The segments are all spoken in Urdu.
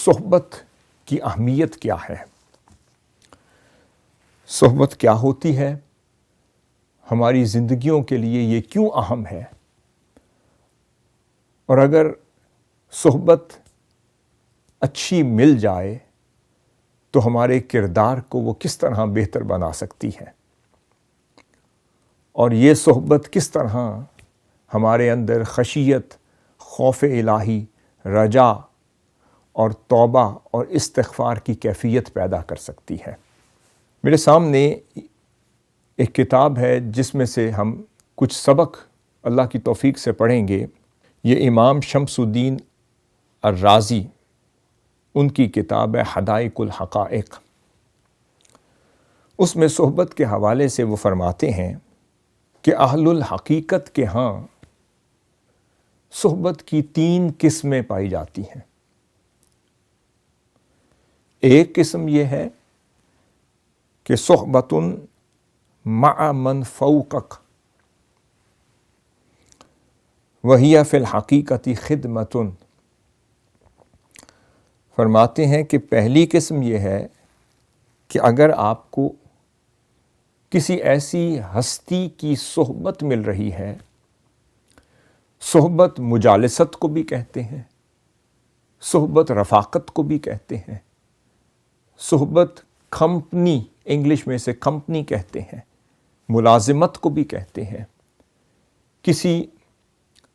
صحبت کی اہمیت کیا ہے، صحبت کیا ہوتی ہے، ہماری زندگیوں کے لیے یہ کیوں اہم ہے، اور اگر صحبت اچھی مل جائے تو ہمارے کردار کو وہ کس طرح بہتر بنا سکتی ہے، اور یہ صحبت کس طرح ہمارے اندر خشیت، خوف الہی، رجا اور توبہ اور استغفار کی کیفیت پیدا کر سکتی ہے۔ میرے سامنے ایک کتاب ہے جس میں سے ہم کچھ سبق اللہ کی توفیق سے پڑھیں گے۔ یہ امام شمس الدین الرازی، ان کی کتاب ہے حدائق الحقائق۔ اس میں صحبت کے حوالے سے وہ فرماتے ہیں کہ اہل الحقیقت کے ہاں صحبت کی 3 قسمیں پائی جاتی ہیں۔ ایک قسم یہ ہے کہ صحبت مع من فوقک وہی فی الحقیقت خدمت۔ فرماتے ہیں کہ پہلی قسم یہ ہے کہ اگر آپ کو کسی ایسی ہستی کی صحبت مل رہی ہے، صحبت مجالست کو بھی کہتے ہیں، صحبت رفاقت کو بھی کہتے ہیں، صحبت کمپنی، انگلش میں سے کمپنی کہتے ہیں، ملازمت کو بھی کہتے ہیں، کسی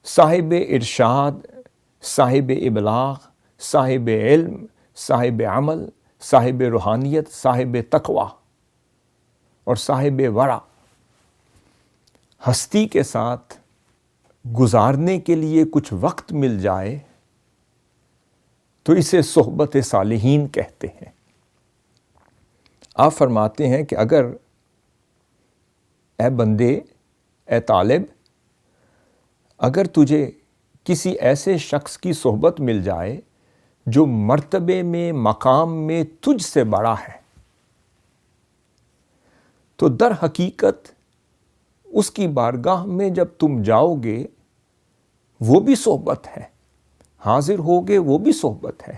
صاحب ارشاد، صاحب ابلاغ، صاحب علم، صاحب عمل، صاحب روحانیت، صاحب تقوی اور صاحب ورع ہستی کے ساتھ گزارنے کے لیے کچھ وقت مل جائے تو اسے صحبت صالحین کہتے ہیں۔ آپ فرماتے ہیں کہ اگر اے بندے، اے طالب، اگر تجھے کسی ایسے شخص کی صحبت مل جائے جو مرتبے میں، مقام میں تجھ سے بڑا ہے، تو در حقیقت اس کی بارگاہ میں جب تم جاؤ گے وہ بھی صحبت ہے، حاضر ہوگے وہ بھی صحبت ہے،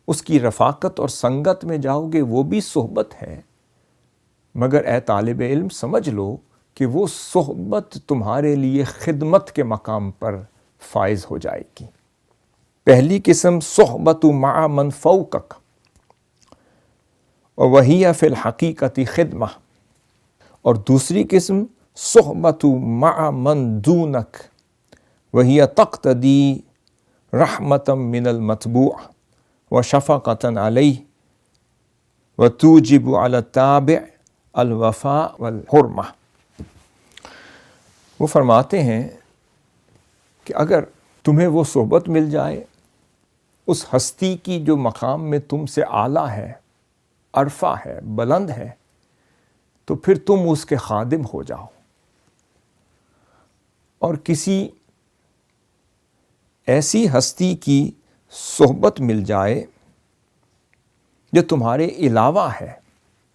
اس کی رفاقت اور سنگت میں جاؤ گے وہ بھی صحبت ہے، مگر اے طالب علم سمجھ لو کہ وہ صحبت تمہارے لیے خدمت کے مقام پر فائز ہو جائے گی۔ پہلی قسم صحبت مع من فوقک وہی فی الحقیقت خدمہ، اور دوسری قسم صحبت مع من دونک وہی تقتدی رحمتا من المتبوع وشفقتا علیہ وتوجب علی التابع الوفاء والحرمہ۔ وہ فرماتے ہیں کہ اگر تمہیں وہ صحبت مل جائے اس ہستی کی جو مقام میں تم سے اعلیٰ ہے، عرفہ ہے، بلند ہے، تو پھر تم اس کے خادم ہو جاؤ، اور کسی ایسی ہستی کی صحبت مل جائے جو تمہارے علاوہ ہے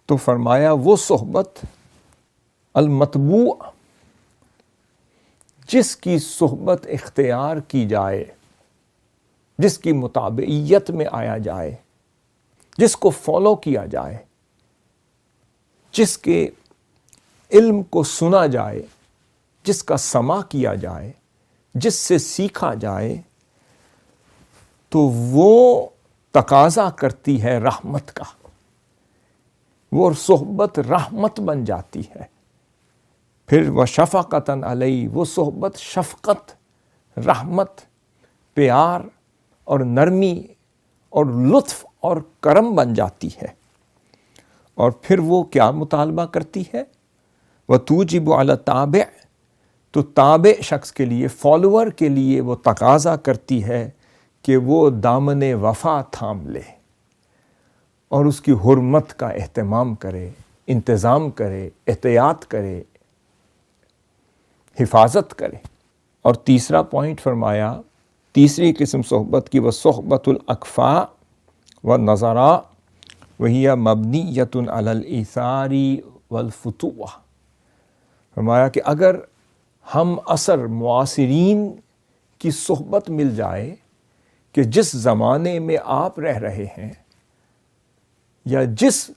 تو فرمایا وہ صحبت المتبوع، جس کی صحبت اختیار کی جائے، جس کی متابعیت میں آیا جائے، جس کو فالو کیا جائے، جس کے علم کو سنا جائے، جس کا سماع کیا جائے، جس سے سیکھا جائے، تو وہ تقاضا کرتی ہے رحمت کا، وہ صحبت رحمت بن جاتی ہے۔ پھر وہ شفقتاً علیہ، وہ صحبت شفقت، رحمت، پیار اور نرمی اور لطف اور کرم بن جاتی ہے، اور پھر وہ کیا مطالبہ کرتی ہے؟ وَتُوجِبُ عَلَى التَّابِعِ، تو تابع شخص کے لیے، فالوور کے لیے وہ تقاضا کرتی ہے کہ وہ دامن وفا تھام لے اور اس کی حرمت کا اہتمام کرے، انتظام کرے، احتیاط کرے، حفاظت کرے۔ اور تیسرا پوائنٹ فرمایا، تیسری قسم صحبت کی، وہ صحبت الاکفاء والنظراء وہی مبنیۃ علی الایثار والفتوہ۔ فرمایا کہ اگر ہم عصر معاصرین کی صحبت مل جائے کہ جس زمانے میں آپ رہ رہے ہیں یا جس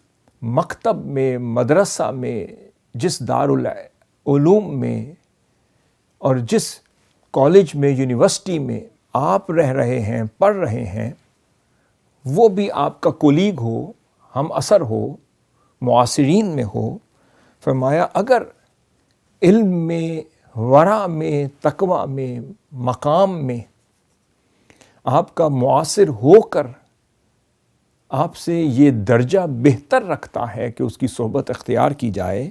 مکتب میں، مدرسہ میں، جس دارالعلوم میں اور جس کالج میں، یونیورسٹی میں آپ رہ رہے ہیں، پڑھ رہے ہیں، وہ بھی آپ کا کولیگ ہو، ہم اثر ہو، معاصرین میں ہو. فرمایا اگر علم میں، ورع میں، تقوی میں، مقام میں آپ کا معاصر ہو کر آپ سے یہ درجہ بہتر رکھتا ہے کہ اس کی صحبت اختیار کی جائے،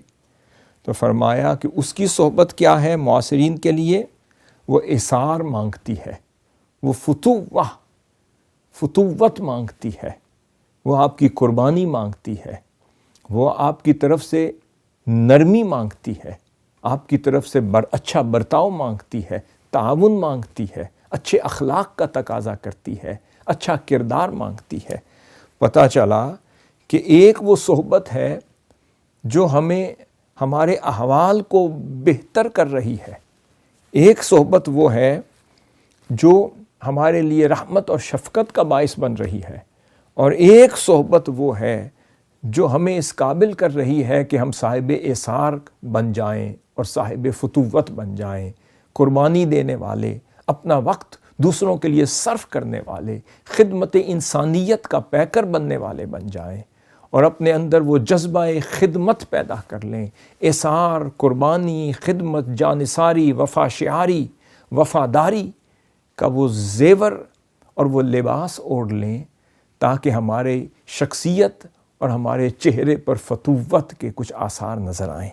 تو فرمایا کہ اس کی صحبت کیا ہے معاصرین کے لیے؟ وہ اثار مانگتی ہے، وہ فتوت مانگتی ہے، وہ آپ کی قربانی مانگتی ہے، وہ آپ کی طرف سے نرمی مانگتی ہے، آپ کی طرف سے اچھا برتاؤ مانگتی ہے، تعاون مانگتی ہے، اچھے اخلاق کا تقاضا کرتی ہے، اچھا کردار مانگتی ہے. پتہ چلا کہ ایک وہ صحبت ہے جو ہمیں ہمارے احوال کو بہتر کر رہی ہے، ایک صحبت وہ ہے جو ہمارے لیے رحمت اور شفقت کا باعث بن رہی ہے، اور ایک صحبت وہ ہے جو ہمیں اس قابل کر رہی ہے کہ ہم صاحب اثار بن جائیں اور صاحب فتوت بن جائیں، قربانی دینے والے، اپنا وقت دوسروں کے لیے صرف کرنے والے، خدمت انسانیت کا پیکر بننے والے بن جائیں، اور اپنے اندر وہ جذبہ خدمت پیدا کر لیں، اثار، قربانی، خدمت، جانثاری، وفا شعاری، وفاداری کا وہ زیور اور وہ لباس اوڑھ لیں، تاکہ ہمارے شخصیت اور ہمارے چہرے پر فتوت کے کچھ آثار نظر آئیں.